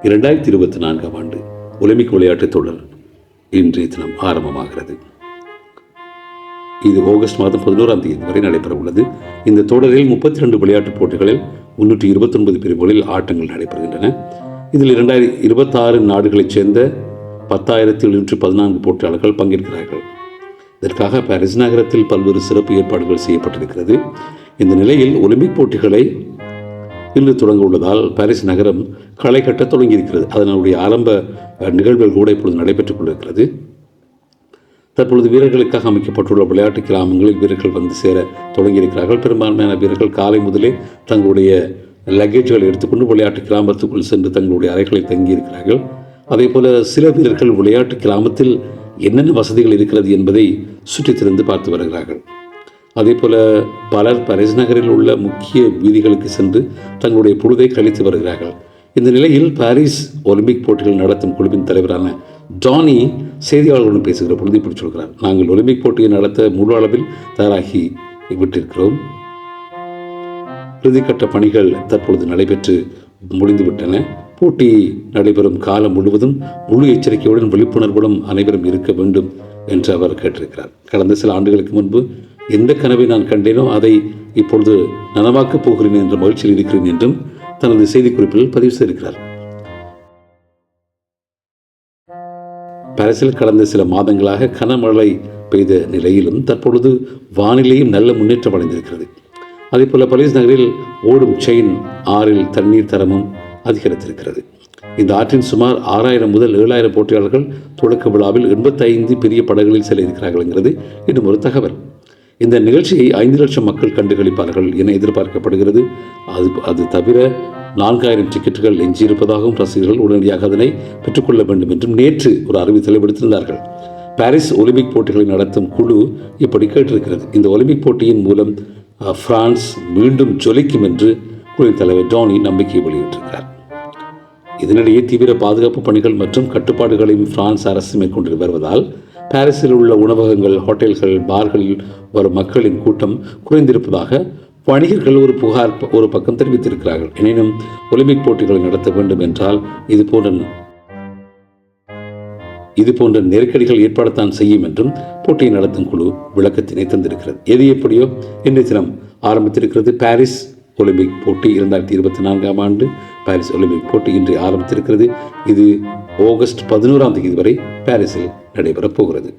2024 ஆண்டு ஒலிம்பிக் விளையாட்டுத் தொடர் இன்றைய தினம் ஆரம்பமாகிறது. இது ஆகஸ்ட் மாதம் 11ஆம் தேதி வரை நடைபெற உள்ளது. இந்த தொடரில் 32 விளையாட்டுப் போட்டிகளில் 329 பிரிவுகளில் ஆட்டங்கள் நடைபெறுகின்றன. இதில் 2026 நாடுகளைச் சேர்ந்த 10,714 போட்டியாளர்கள் பங்கேற்கிறார்கள். இதற்காக பாரிஸ் நகரத்தில் பல்வேறு சிறப்பு ஏற்பாடுகள் செய்யப்பட்டிருக்கிறது. இந்த நிலையில் ஒலிம்பிக் போட்டிகளை இன்று தொடங்க உள்ளதால் பாரிஸ் நகரம் களை கட்ட தொடங்கியிருக்கிறது. அதனுடைய ஆரம்ப நிகழ்வுகள் கூட இப்பொழுது நடைபெற்றுக் கொண்டிருக்கிறது. தற்பொழுது வீரர்களுக்காக அமைக்கப்பட்டுள்ள விளையாட்டு கிராமங்களில் வீரர்கள் வந்து சேர தொடங்கியிருக்கிறார்கள். பெரும்பான்மையான வீரர்கள் காலை முதலே தங்களுடைய லக்கேஜ்களை எடுத்துக்கொண்டு விளையாட்டு கிராமத்துக்குள் சென்று தங்களுடைய அறைகளில் தங்கியிருக்கிறார்கள். அதே போல சில வீரர்கள் விளையாட்டு கிராமத்தில் என்னென்ன வசதிகள் இருக்கிறது என்பதை சுற்றித் திரிந்து பார்த்து வருகிறார்கள். அதே போல பலர் பாரிஸ் நகரில் உள்ள முக்கிய வீதிகளுக்கு சென்று தங்களுடைய பொழுதை கழித்து வருகிறார்கள். இந்த நிலையில் பாரிஸ் ஒலிம்பிக் போட்டிகள் நடத்தும் குழுவின் தலைவரான ஜானி செய்தியாளர்களுடன் பேசுகிற பொழுது இப்படி சொல்கிறார். நாங்கள் ஒலிம்பிக் போட்டியை நடத்த முழு அளவில் தயாராகி விட்டிருக்கிறோம். இறுதிக்கட்ட பணிகள் தற்பொழுது நடைபெற்று முடிந்துவிட்டன. போட்டி நடைபெறும் காலம் முழுவதும் முழு எச்சரிக்கையுடன் விழிப்புணர்வுடன் அனைவரும் இருக்க வேண்டும் என்று அவர் கேட்டிருக்கிறார். கடந்த சில ஆண்டுகளுக்கு முன்பு எந்த கனவை நான் கண்டேனோ அதை இப்பொழுது நனவாக்கப் போகிறேன் என்ற மகிழ்ச்சியில் இருக்கிறேன் என்றும் தனது செய்திக்குறிப்பில் பதிவு செய்திருக்கிறார். பாரிஸில் கடந்த சில மாதங்களாக கனமழை பெய்த நிலையிலும் தற்பொழுது வானிலையும் நல்ல முன்னேற்றம் அடைந்திருக்கிறது. அதேபோல பாரிஸ் நகரில் ஓடும் செயின் ஆறில் தண்ணீர் தரமும் அதிகரித்திருக்கிறது. இந்த ஆற்றின் சுமார் 6,000 முதல் 7,000 போட்டியாளர்கள் தொடக்க விழாவில் 85 பெரிய படகுகளில் செல்ல இருக்கிறார்கள் என்கிறது இன்னும் ஒரு தகவல். இந்த நிகழ்ச்சியை 5 லட்சம் மக்கள் கண்டுகளிப்பார்கள் என எதிர்பார்க்கப்படுகிறது. அது தவிர 4,000 டிக்கெட்டுகள் எஞ்சியிருப்பதாகவும் ரசிகர்கள் உடனடியாக அதனை பெற்றுக்கொள்ள வேண்டும் என்றும் நேற்று ஒரு அறிவித்தலை விடுத்திருந்தார்கள். பாரிஸ் ஒலிம்பிக் போட்டிகளை நடத்தும் குழு இப்படி கேட்டிருக்கிறது. இந்த ஒலிம்பிக் போட்டியின் மூலம் பிரான்ஸ் மீண்டும் ஜொலிக்கும் என்று குழுவின் தலைவர் ஜானி நம்பிக்கை வெளியிட்டிருக்கிறார். இதனிடையே தீவிர பாதுகாப்பு பணிகள் மற்றும் கட்டுப்பாடுகளையும் பிரான்ஸ் அரசு மேற்கொண்டு வருவதால் பாரிஸில் உள்ள உணவகங்கள், ஹோட்டல்கள், பார்களில் வரும் மக்களின் கூட்டம் குறைந்திருப்பதாக வணிகர்கள் ஒரு பக்கம் தெரிவித்திருக்கிறார்கள். எனினும் ஒலிம்பிக் போட்டிகளை நடத்த வேண்டும் என்றால் இதுபோன்ற நெருக்கடிகள் ஏற்படத்தான் செய்யும் என்றும் போட்டியை நடத்தும் குழு விளக்கத்தினை தந்திருக்கிறது. எது எப்படியோ இன்றைய தினம் ஆரம்பித்திருக்கிறது பாரிஸ் ஒலிம்பிக் போட்டி. 2024ஆம் ஆண்டு பாரிஸ் ஒலிம்பிக் போட்டி இன்று ஆரம்பித்திருக்கிறது. இது ஆகஸ்ட் 11ஆம் தேதி வரை பாரிஸில் நடைபெறப் போகிறது.